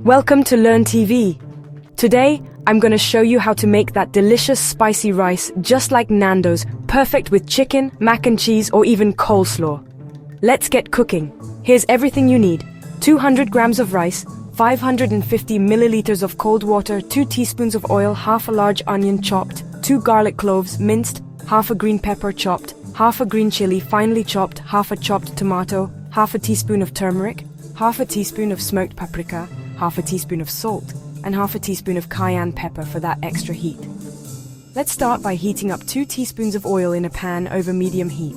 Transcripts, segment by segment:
Welcome to Learn TV. Today, I'm gonna show you how to make that delicious spicy rice just like Nando's, perfect with chicken, mac and cheese, or even coleslaw. Let's get cooking. Here's everything you need. 200 grams of rice, 550 milliliters of cold water, 2 teaspoons of oil, half a large onion chopped, 2 garlic cloves minced, half a green pepper chopped, half a green chili finely chopped, half a chopped tomato, half a teaspoon of turmeric, half a teaspoon of smoked paprika, half a teaspoon of salt, and half a teaspoon of cayenne pepper for that extra heat. Let's start by heating up 2 teaspoons of oil in a pan over medium heat.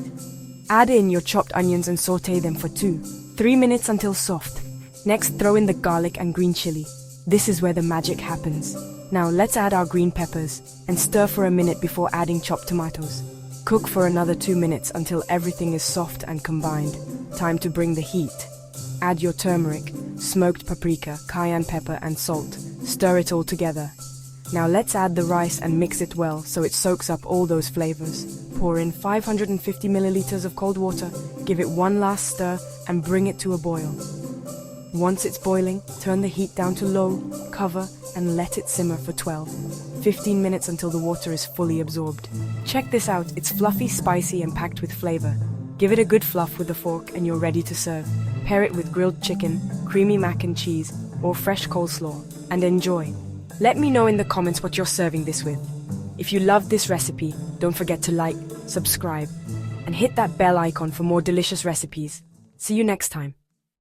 Add in your chopped onions and saute them for 2-3 minutes until soft. Next, throw in the garlic and green chili. This is where the magic happens. Now let's add our green peppers and stir for a minute before adding chopped tomatoes. Cook for another 2 minutes until everything is soft and combined. Time to bring the heat. Add your turmeric, smoked paprika, cayenne pepper and salt. Stir it all together. Now let's add the rice and mix it well so it soaks up all those flavors. Pour in 550 milliliters of cold water, give it one last stir and bring it to a boil. Once it's boiling, turn the heat down to low, cover and let it simmer for 12-15 minutes until the water is fully absorbed. Check this out, it's fluffy, spicy and packed with flavor. Give it a good fluff with a fork and you're ready to serve. Pair it with grilled chicken, creamy mac and cheese, or fresh coleslaw, and enjoy. Let me know in the comments what you're serving this with. If you loved this recipe, don't forget to like, subscribe, and hit that bell icon for more delicious recipes. See you next time.